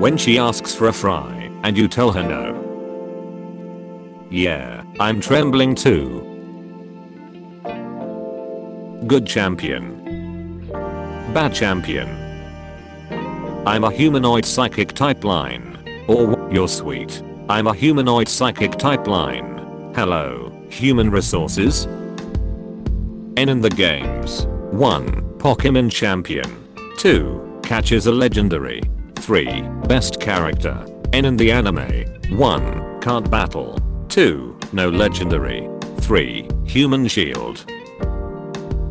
When she asks for a fry and you tell her no. Yeah, I'm trembling too. Good champion. Bad champion. I'm a humanoid psychic type line. Or you're sweet. I'm a humanoid psychic type line. Hello, human resources. N in the games. 1. Pokemon champion. 2. Catches a legendary. 3. Best character. N in the anime. 1. Can't battle. 2. No legendary. 3. Human shield.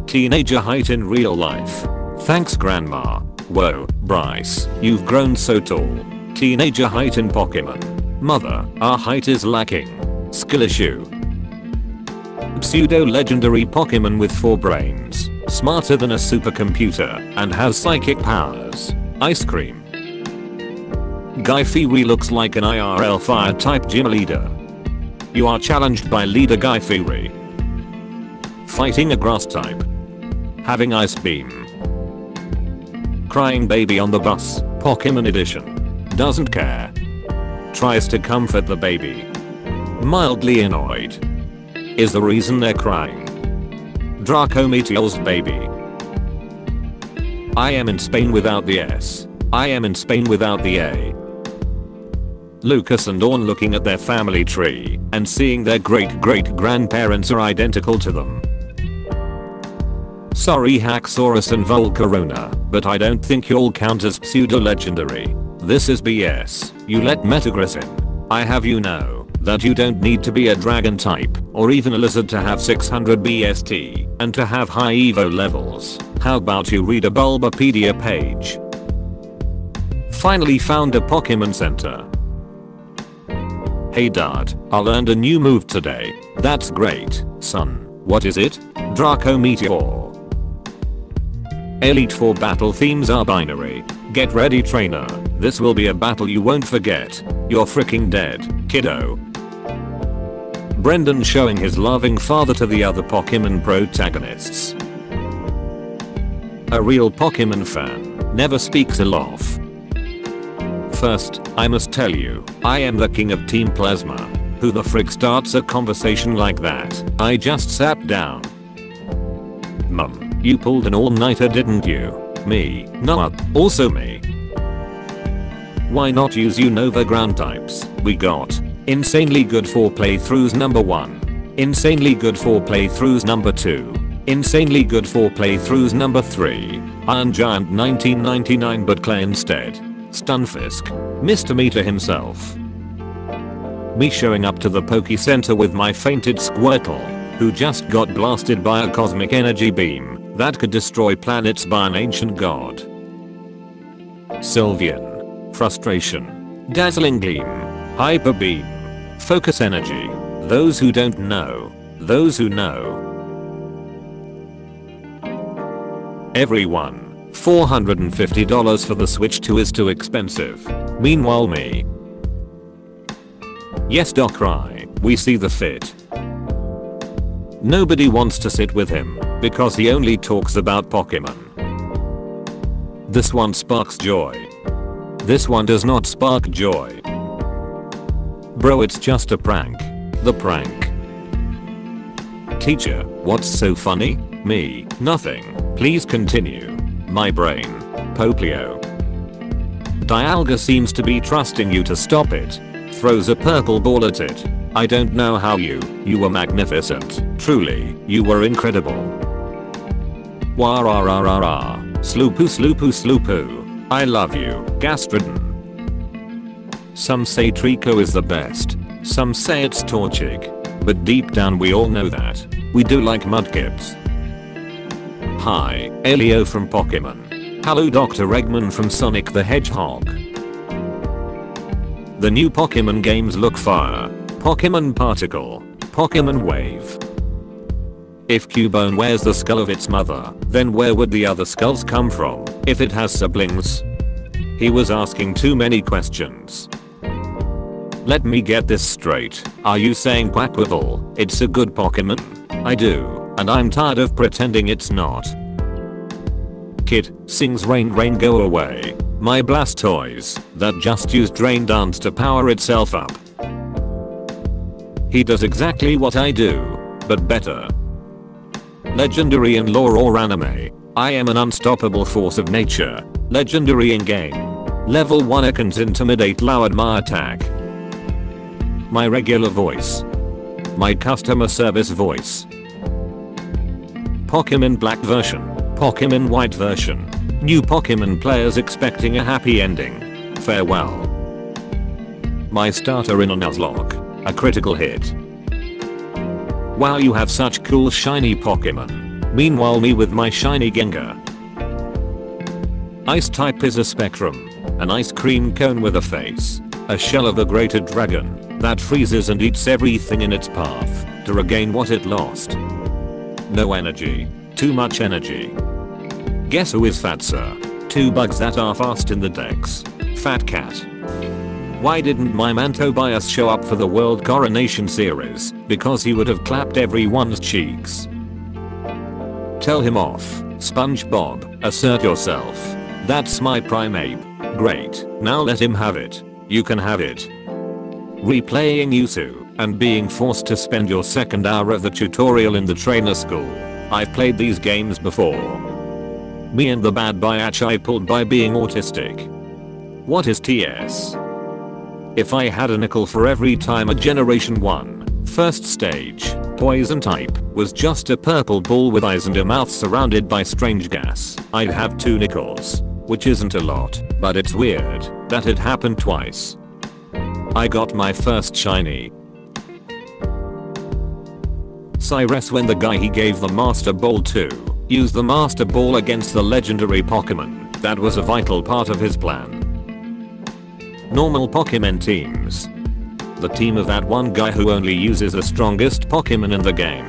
Teenager height in real life. Thanks grandma. Whoa, Bryce, you've grown so tall. Teenager height in Pokemon. Mother, our height is lacking. Skill issue. Pseudo legendary Pokemon with 4 brains. Smarter than a supercomputer and has psychic powers. Ice cream. Guy Fieri looks like an IRL fire type gym leader. You are challenged by leader Guy Fieri. Fighting a grass type. Having ice beam. Crying baby on the bus, Pokemon edition. Doesn't care. Tries to comfort the baby. Mildly annoyed. Is the reason they're crying. Draco Meteor's baby. I am in Spain without the S. I am in Spain without the A. Lucas and Dawn looking at their family tree and seeing their great-great-grandparents are identical to them. Sorry Haxorus and Volcarona, but I don't think you'll count as pseudo-legendary. This is BS. You let Metagross in. I have you know that you don't need to be a dragon type or even a lizard to have 600 BST and to have high evo levels. How about you read a Bulbapedia page? Finally found a Pokemon Center. Hey dad, I learned a new move today. That's great, son. What is it? Draco Meteor. Elite 4 battle themes are binary. Get ready trainer. This will be a battle you won't forget. You're freaking dead, kiddo. Brendan showing his loving father to the other Pokemon protagonists. A real Pokemon fan never speaks ill of. First, I must tell you, I am the king of Team Plasma. Who the frick starts a conversation like that? I just sat down. Mum. You pulled an all-nighter didn't you? Me. Nah, also me. Why not use Unova ground types? We got insanely good for playthroughs number 1. Insanely good for playthroughs number 2. Insanely good for playthroughs number 3. Iron Giant 1999 but Clay instead. Stunfisk. Mr. Meter himself. Me showing up to the Poke Center with my fainted Squirtle, who just got blasted by a cosmic energy beam that could destroy planets by an ancient god. Sylveon. Frustration. Dazzling gleam. Hyper beam. Focus energy. Those who don't know. Those who know. Everyone. $450 for the Switch 2 is too expensive. Meanwhile me. Yes Darkrai, we see the fit. Nobody wants to sit with him because he only talks about Pokemon. This one sparks joy. This one does not spark joy. Bro, it's just a prank. The prank. Teacher, what's so funny? Me, nothing. Please continue. My brain. Poplio. Dialga seems to be trusting you to stop it. Throws a purple ball at it. I don't know how you were magnificent. Truly, you were incredible. Wah rah rah rah rah. Sloopoo sloopoo sloopoo. I love you, Gastrodon. Some say Trico is the best. Some say it's Torchic. But deep down we all know that. We do like Mudkips. Hi, Elio from Pokemon. Hello Dr. Eggman from Sonic the Hedgehog. The new Pokemon games look fire. Pokemon Particle. Pokemon Wave. If Cubone wears the skull of its mother, then where would the other skulls come from if it has siblings? He was asking too many questions. Let me get this straight. Are you saying Quaquaval, it's a good Pokemon? I do, and I'm tired of pretending it's not. Kid, sings Rain Rain Go Away. My Blastoise, that just used Rain Dance to power itself up. He does exactly what I do, but better. Legendary in lore or anime, I am an unstoppable force of nature. Legendary in game. Level 1 I can intimidate lowered my attack. My regular voice. My customer service voice. Pokemon Black version. Pokemon White version. New Pokemon players expecting a happy ending. Farewell. My starter in a Nuzlocke. A critical hit. Wow, you have such cool shiny Pokemon. Meanwhile me with my shiny Gengar. Ice type is a Spectrum. An ice cream cone with a face. A shell of a greater dragon that freezes and eats everything in its path to regain what it lost. No energy. Too much energy. Guess who is fat, sir? 2 bugs that are fast in the dex. Fat cat. Why didn't my man Tobias show up for the World Coronation series? Because he would have clapped everyone's cheeks. Tell him off, SpongeBob, assert yourself. That's my prime ape. Great, now let him have it. You can have it. Replaying Yuzu and being forced to spend your second hour of the tutorial in the trainer school. I've played these games before. Me and the bad biatch I pulled by being autistic. What is TS? If I had a nickel for every time a Generation 1 first stage poison type was just a purple ball with eyes and a mouth surrounded by strange gas, I'd have 2 nickels, which isn't a lot, but it's weird that it happened twice. I got my first shiny Cyrus when the guy he gave the Master Ball to used the Master Ball against the legendary Pokemon. That was a vital part of his plan. Normal Pokemon teams. The team of that one guy who only uses the strongest Pokemon in the game.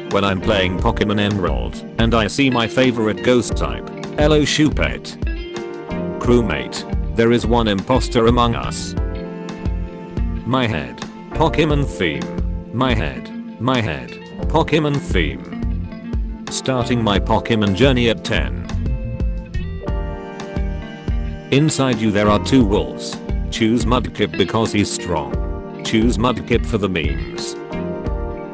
When I'm playing Pokemon Emerald and I see my favorite ghost type, hello Choupette. Crewmate, there is one imposter among us. My head. Pokemon theme. My head. My head. Pokemon theme. Starting my Pokemon journey at 10. Inside you there are 2 wolves. Choose Mudkip because he's strong. Choose Mudkip for the memes.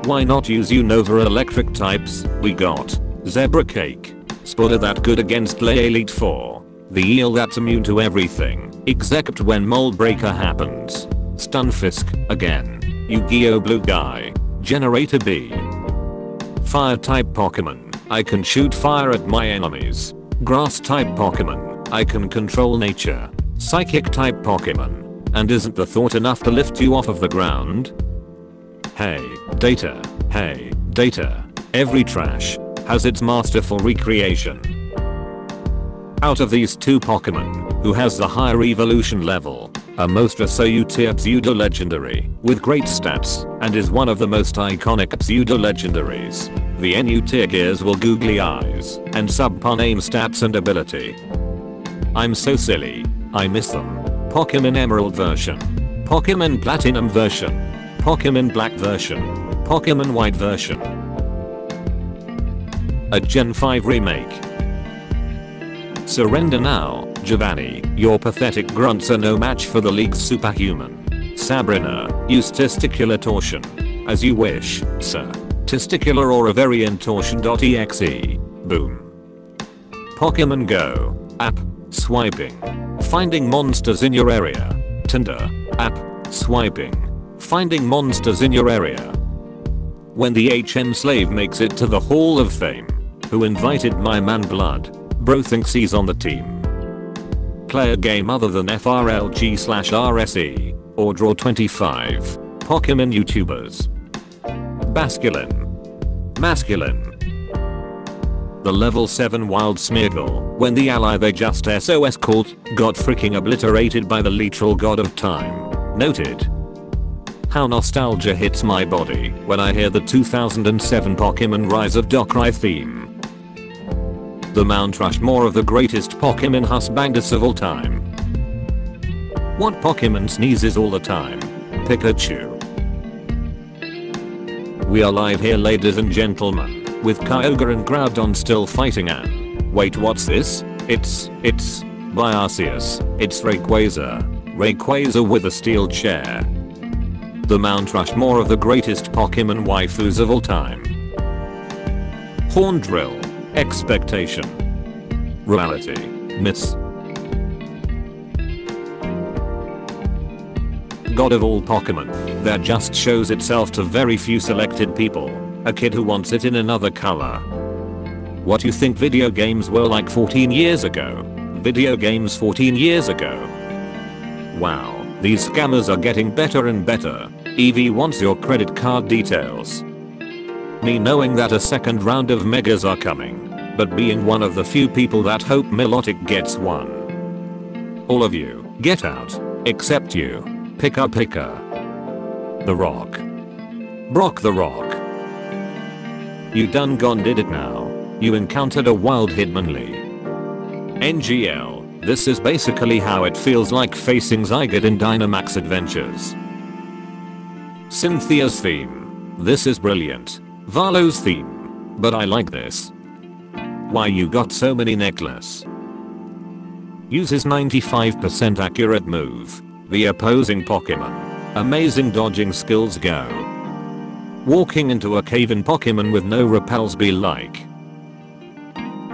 Why not use Unova electric types? We got Zebra Cake. Spoiler that good against Lay Elite 4. The eel that's immune to everything except when Mold Breaker happens. Stunfisk again. Yu-Gi-Oh! Blue Guy. Generator B. Fire type Pokemon. I can shoot fire at my enemies. Grass type Pokemon. I can control nature. Psychic type Pokemon. And isn't the thought enough to lift you off of the ground? Hey, data. Hey, data. Every trash has its masterful recreation. Out of these 2 Pokemon, who has the higher evolution level? A Mostra tier pseudo legendary with great stats and is one of the most iconic pseudo legendaries. The NU tier gears will googly eyes and subpar name stats and ability. I'm so silly. I miss them. Pokemon Emerald version. Pokemon Platinum version. Pokemon Black version. Pokemon White version. A Gen 5 remake. Surrender now, Giovanni. Your pathetic grunts are no match for the league's superhuman. Sabrina, use testicular torsion. As you wish, sir. Testicular or a variant torsion.exe. Boom. Pokemon Go. App. Swiping. Finding monsters in your area. Tinder. App. Swiping. Finding monsters in your area. When the HM slave makes it to the Hall of Fame. Who invited my man Blood? Bro thinks he's on the team. Play a game other than FRLG/RSE. Or draw 25. Pokemon YouTubers. Basculin. Masculine. The level 7 wild Smeargle, when the ally they just SOS called, got freaking obliterated by the literal god of time. Noted. How nostalgia hits my body when I hear the 2007 Pokemon Rise of Darkrai theme. The Mount Rushmore of the greatest Pokemon husbanders of all time. What Pokemon sneezes all the time? Pikachu. We are live here ladies and gentlemen, with Kyogre and Groudon still fighting and wait, what's this? It's By Arceus, it's Rayquaza. Rayquaza with a steel chair. The Mount Rushmore of the greatest Pokemon waifus of all time. Horndrill. Expectation. Reality. Myths. God of all Pokemon. That just shows itself to very few selected people. A kid who wants it in another color. What you think video games were like 14 years ago? Video games 14 years ago. Wow, these scammers are getting better and better. Eevee wants your credit card details. Me knowing that a second round of megas are coming, but being one of the few people that hope Milotic gets one. All of you, get out. Except you. Pika. The Rock. Brock the Rock. You done gone did it now. You encountered a wild Hitmonlee. NGL, this is basically how it feels like facing Zygarde in Dynamax Adventures. Cynthia's theme. This is brilliant. Valo's theme. But I like this. Why you got so many necklace? Uses 95% accurate move. The opposing Pokemon. Amazing dodging skills go. Walking into a cave in Pokemon with no repels be like.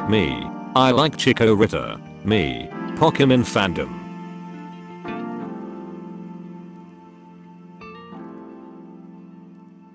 Me. I like Chikorita. Me. Pokemon fandom.